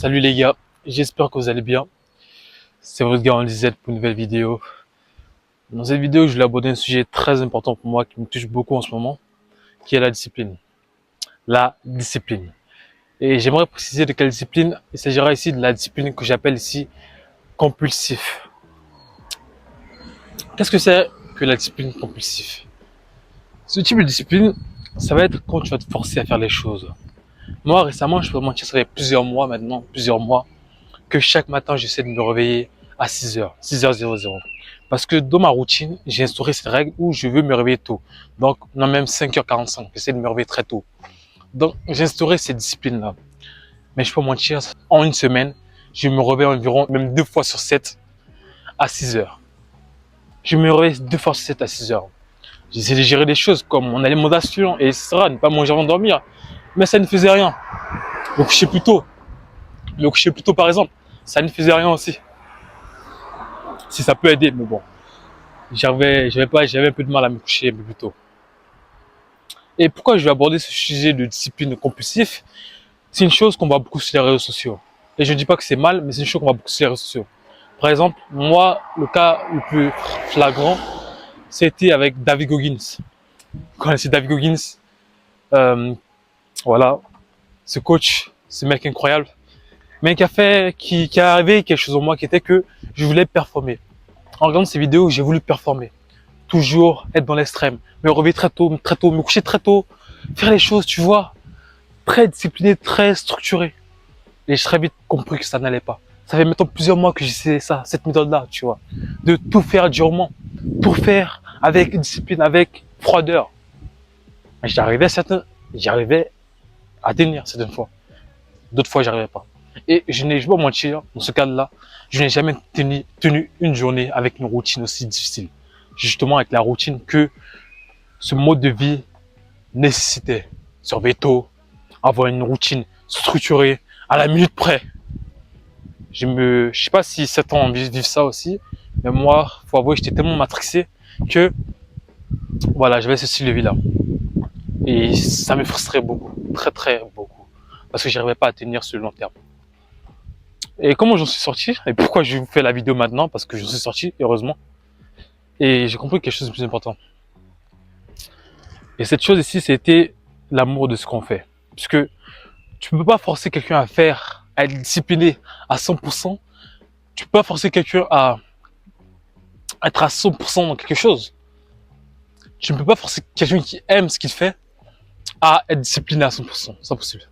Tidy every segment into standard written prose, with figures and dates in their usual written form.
Salut les gars, j'espère que vous allez bien. C'est votre gars en Lisette pour une nouvelle vidéo. Dans cette vidéo, je voulais aborder un sujet très important pour moi qui me touche beaucoup en ce moment, qui est la discipline. La discipline. Et j'aimerais préciser de quelle discipline. Il s'agira ici de la discipline que j'appelle ici compulsif. Qu'est-ce que c'est que la discipline compulsive? Ce type de discipline, ça va être quand tu vas te forcer à faire les choses. Moi, récemment, je peux pas mentir, ça fait plusieurs mois maintenant, que chaque matin, j'essaie de me réveiller à 6h, 6h00. Parce que dans ma routine, j'ai instauré cette règle où je veux me réveiller tôt. Donc, non, même 5h45, j'essaie de me réveiller très tôt. Donc, j'ai instauré cette discipline-là. Mais je peux mentir, en une semaine, je me réveille environ, même 2 fois sur 7 à 6h. Je me réveille 2 fois sur 7 à 6h. J'essaie de gérer des choses comme mon alimentation et etc., ne pas manger avant de dormir. Mais ça ne faisait rien. Le coucher plus tôt, par exemple, ça ne faisait rien aussi. Si ça peut aider, mais bon. J'avais un peu de mal à me coucher un peu plus tôt. Et pourquoi je vais aborder ce sujet de discipline compulsive? C'est une chose qu'on voit beaucoup sur les réseaux sociaux. Et je ne dis pas que c'est mal, mais c'est une chose qu'on voit beaucoup sur les réseaux sociaux. Par exemple, moi, le cas le plus flagrant, c'était avec David Goggins. Vous connaissez David Goggins? euh, Voilà, ce coach, ce mec incroyable. Mais qui a arrivé quelque chose en moi qui était que je voulais performer. En regardant ces vidéos, j'ai voulu performer. Toujours être dans l'extrême, me réveiller très tôt, me coucher très tôt, faire les choses, tu vois, très discipliné, très structuré. Et j'ai très vite compris que ça n'allait pas. Ça fait maintenant plusieurs mois que j'essaie ça, cette méthode-là, tu vois, de tout faire durement, tout faire avec discipline, avec froideur. J'y arrivais à tenir certaines fois. D'autres fois, j'y arrivais pas. Et je vais pas mentir, dans ce cadre-là, je n'ai jamais tenu une journée avec une routine aussi difficile. Justement, avec la routine que ce mode de vie nécessitait. Se réveiller tôt, avoir une routine structurée, à la minute près. Je sais pas si 7 ans vivent ça aussi, mais moi, faut avouer, j'étais tellement matrixé que, voilà, j'avais ce style de vie là. Et ça me frustrait beaucoup, très beaucoup. Parce que j'arrivais pas à tenir sur le long terme. Et comment j'en suis sorti? Et pourquoi je vous fais la vidéo maintenant? Parce que j'en suis sorti, heureusement. Et j'ai compris quelque chose de plus important. Et cette chose ici, c'était l'amour de ce qu'on fait. Puisque tu ne peux pas forcer quelqu'un à être discipliné à 100%. Tu peux pas forcer quelqu'un à être à 100% dans quelque chose. Tu ne peux pas forcer quelqu'un qui aime ce qu'il fait à être discipliné à 100%. C'est impossible.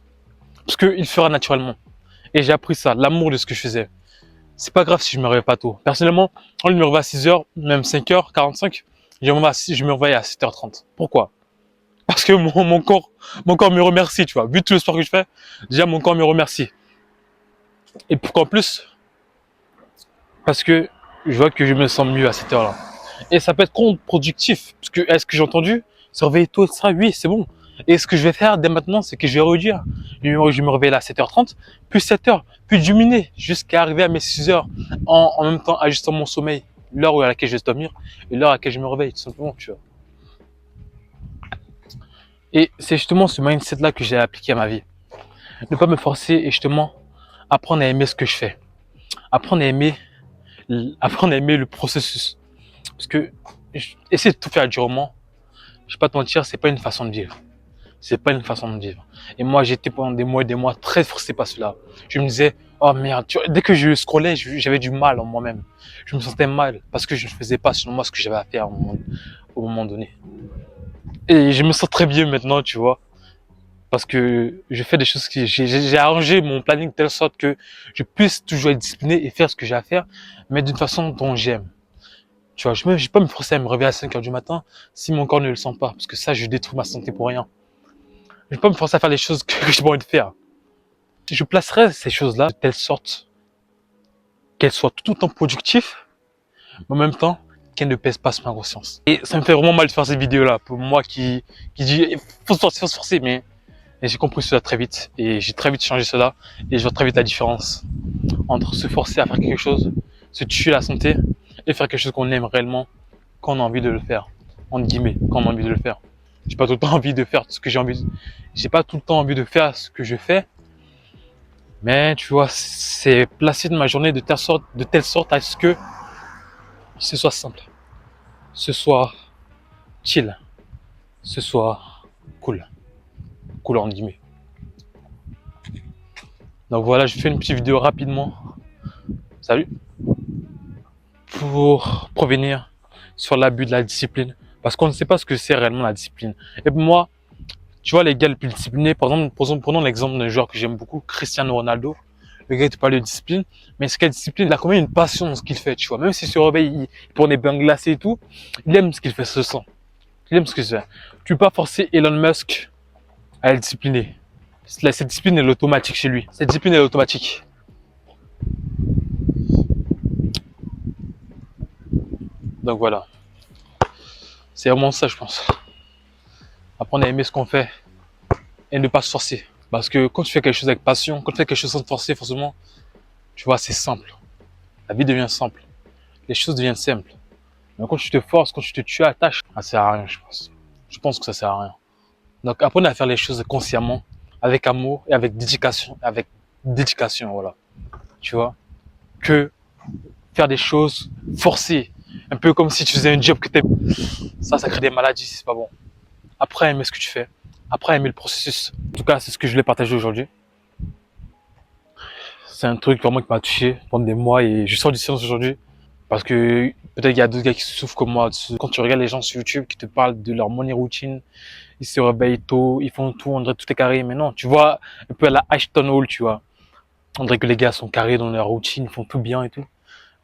Parce qu'il fera naturellement. Et j'ai appris ça, l'amour de ce que je faisais. C'est pas grave si je me réveille pas tôt. Personnellement, on me réveille à 6h, même 5h45, je me réveille à 7h30. Pourquoi? Parce que mon corps me remercie, tu vois. Vu tout le sport que je fais, déjà mon corps me remercie. Et pourquoi en plus? Parce que je vois que je me sens mieux à cette heure-là. Et ça peut être contre-productif. Parce que, est-ce que j'ai entendu? Se réveiller tôt, ça, oui, c'est bon. Et ce que je vais faire dès maintenant, c'est que je vais réduire. Je vais me réveiller à 7h30, puis 7h, puis diminuer, jusqu'à arriver à mes 6h, en même temps ajustant mon sommeil, l'heure à laquelle je vais dormir, et l'heure à laquelle je me réveille, tout simplement, tu vois. Et c'est justement ce mindset-là que j'ai appliqué à ma vie. Ne pas me forcer et justement apprendre à aimer ce que je fais. Apprendre à aimer, apprendre à aimer le processus. Parce que essayer de tout faire durement, je vais pas te mentir, c'est pas une façon de vivre. C'est pas une façon de vivre. Et moi, j'étais pendant des mois et des mois très frustré par cela. Je me disais, oh merde, tu vois, dès que je scrollais, j'avais du mal en moi-même. Je me sentais mal parce que je ne faisais pas selon moi ce que j'avais à faire au moment donné. Et je me sens très bien maintenant, tu vois. Parce que je fais des choses j'ai arrangé mon planning de telle sorte que je puisse toujours être discipliné et faire ce que j'ai à faire, mais d'une façon dont j'aime. Tu vois, je vais pas me forcer à me réveiller à 5h du matin si mon corps ne le sent pas, parce que ça, je détruis ma santé pour rien. Je vais pas me forcer à faire des choses que j'ai pas envie de faire. Je placerai ces choses-là de telle sorte qu'elles soient tout autant productives, mais en même temps qu'elles ne pèsent pas sur ma conscience. Et ça me fait vraiment mal de faire cette vidéo-là, pour moi qui dit, il faut se forcer, mais j'ai compris cela très vite, et j'ai très vite changé cela, et je vois très vite la différence entre se forcer à faire quelque chose, se tuer la santé, et faire quelque chose qu'on aime réellement, quand on a envie de le faire, entre guillemets, quand on a envie de le faire. J'ai pas tout le temps envie de faire ce que j'ai envie, j'ai pas tout le temps envie de faire ce que je fais, Mais tu vois, c'est placé dans ma journée de telle sorte à ce que ce soit simple, ce soit chill, ce soit cool, cool en guillemets. Donc voilà, je fais une petite vidéo rapidement. Salut. Pour prévenir sur l'abus de la discipline. Parce qu'on ne sait pas ce que c'est réellement la discipline. Et pour moi, tu vois, les gars les plus disciplinés, par exemple, prenons l'exemple d'un joueur que j'aime beaucoup, Cristiano Ronaldo. Le gars, il te parle de discipline, mais ce qu'est discipline, il a quand même une passion dans ce qu'il fait, tu vois. Même s'il se réveille, il prend des bains glacés et tout, il aime ce qu'il fait, ce sent. Il aime ce qu'il fait. Tu peux pas forcer Elon Musk à être discipliné. Cette discipline est automatique chez lui. Cette discipline est automatique. Donc voilà. C'est vraiment ça, je pense. Apprendre à aimer ce qu'on fait et ne pas se forcer. Parce que quand tu fais quelque chose avec passion, quand tu fais quelque chose sans te forcer, forcément, tu vois, c'est simple. La vie devient simple. Les choses deviennent simples. Mais quand tu te forces, quand tu attaches, ça sert à rien, je pense. Je pense que ça sert à rien. Donc, apprenez à faire les choses consciemment, avec amour et avec dédication. Avec dédication, voilà. Tu vois, que faire des choses forcées. Un peu comme si tu faisais un job que t'aimes. Ça crée des maladies, c'est pas bon. Après, aimer ce que tu fais. Après, aimer le processus. En tout cas, c'est ce que je voulais partager aujourd'hui. C'est un truc vraiment qui m'a touché pendant des mois et je sors du silence aujourd'hui. Parce que peut-être qu'il y a d'autres gars qui souffrent comme moi. Quand tu regardes les gens sur YouTube qui te parlent de leur morning routine, ils se réveillent tôt, ils font tout, on dirait que tout est carré. Mais non, tu vois, un peu à la Ashton Hall, tu vois. On dirait que les gars sont carrés dans leur routine, ils font tout bien et tout.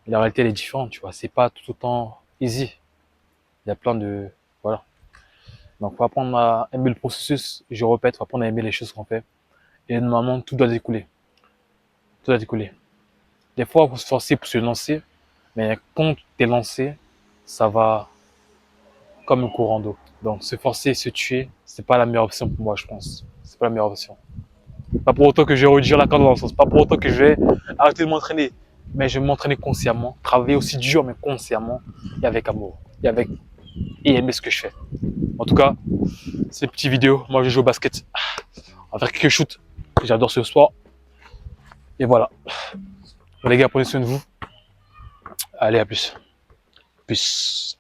Mais la réalité, elle est différente, tu vois. C'est pas tout autant easy. Il y a plein de... Voilà. Donc, faut apprendre à aimer le processus. Je répète, faut apprendre à aimer les choses qu'on fait. Et normalement, tout doit découler. Tout doit découler. Des fois, il faut se forcer pour se lancer. Mais quand tu es lancé, ça va comme un courant d'eau. Donc, se forcer et se tuer, c'est pas la meilleure option pour moi, je pense. C'est pas la meilleure option. Pas pour autant que je vais réduire la cadence, c'est pas pour autant que je vais arrêter de m'entraîner. Mais je vais m'entraîner consciemment, travailler aussi dur, mais consciemment, et avec amour, et aimer ce que je fais. En tout cas, c'est une petite vidéo. Moi, je joue au basket avec quelques shoots. J'adore ce sport. Et voilà. Les gars, prenez soin de vous. Allez, à plus. Peace.